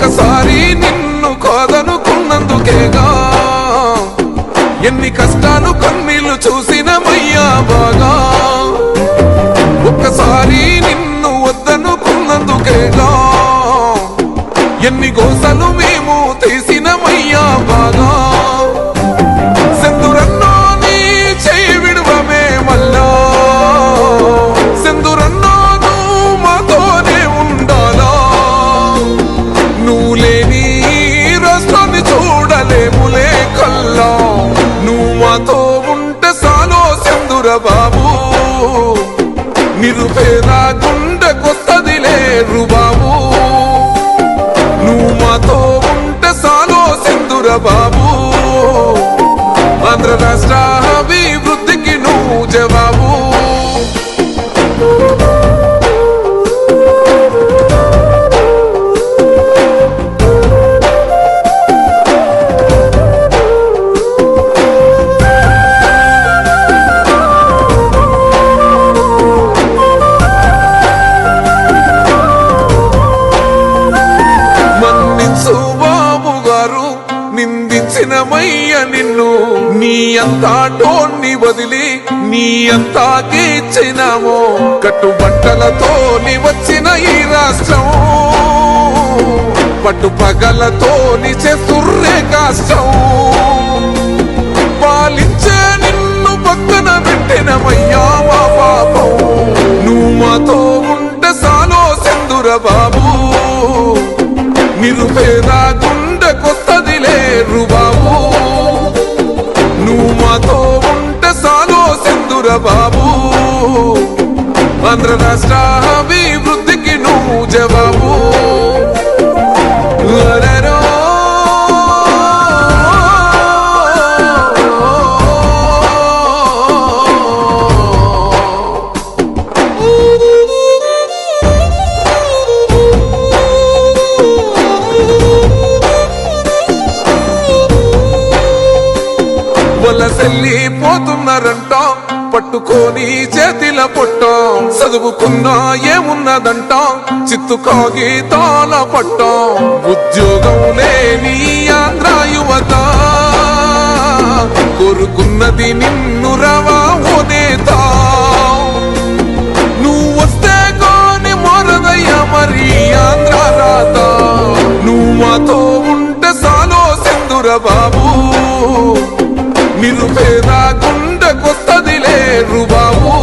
ఒక్కసారి నిన్ను కాదనుకున్నందుకేగా ఎన్ని కష్టాలు కన్నీళ్లు చూసినమయ్యా బాగా ఒక్కసారి నిన్ను వద్దనుకున్నందుకేగా ఎన్ని గోసలు మేము తీసినమయ్యా బాగా సెందురన్నో నీ చేయి విడువమే మళ్ళా సెందురన్నో నువ్వు మాతోనే ఉండాలా నువ్వు లేని రాష్ట్రాన్ని చూడలేములే కల్లా నువ్వు మాతో ఉంటే సాలో సెందుర బాబు నిరుపేద గుండెకొస్తదిలే రుబాబు నువ్వు మాతో ఉంటే సాలో సెందుర బాబు ఆంధ్ర రాష్ట్ర అభివృద్ధికి నువ్వు జవాబు నిందించినమయ్య నిన్ను నీ అంతా టోన్ని వదిలి నీ అంతా గీచినామో కట్టుబట్టలతో నీ వచ్చిన ఈ రాష్ట్రం పట్టు పగలతో నీ చేస్తుర్రే కష్టం పాలించే నిన్ను పక్కన పెట్టినమయ్యా మా పాపం నువ్వు మాతో ఉంటే సాలో సెందుర బాబు నిరుపేద గుండెకొస్తదిలే రుబాబు నువ్వు మాతో ఉంటే సాలో సెందుర బాబు ఆంధ్ర రాష్ట్ర అభివృద్ధికి నువ్వు జవాబు వలసెళ్ళిపోతున్నారంటాం పట్టుకొని చేతిల పొట్టాం చదువుకున్నా ఏమున్నదంటాం చిత్తు కాగితాల పట్టాం ఉద్యోగం లేని ఆంధ్ర యువత కోరుకున్నది నిన్ను రవా ఓ నేత నువ్వు వస్తే కాని మారదయ్యా మరి ఆంధ్ర రాత నువ్వు మాతో ఉంటే సాలో సెందుర బాబు నిరుపేద గుండెకొస్తదిలే రుబాబు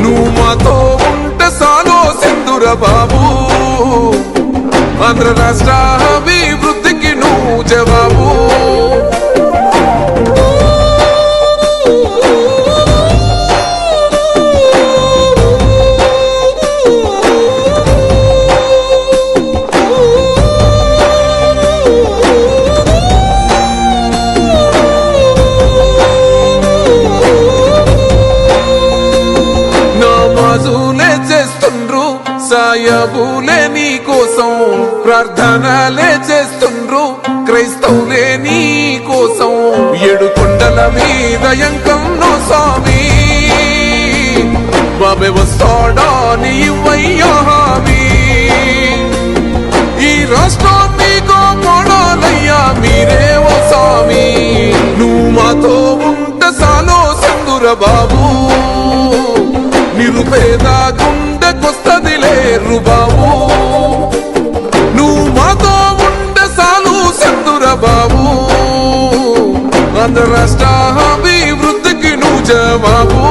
నువ్వు మాతో ఉంటే సాలో సెందుర బాబు ఆంధ్ర రాష్ట్ర అభివృద్ధికి నువ్వు జవాబు సాయబులే నీ కోసం ప్రార్థనలే చేస్తుండ్రు క్రైస్తవులే నీ కోసం 7 కొండల మీద ఎంకన్నో స్వామి బాబే వస్తాడా నీ ఇవ్వయ్యా హామీ ఈ రాష్ట్రాన్ని కాపాడాలయ్యా మీరే ఓ స్వామి నువ్వు మాతో ఉంటే సాలో సెందుర బాబు నిరుపేద గుండెకొస్తదిలే రుబాబు నువ్వు మాతో ఉంటే సాలు సెందుర బాబు ఆంధ్ర రాష్ట్ర అభివృద్ధికి నువ్వు జవాబు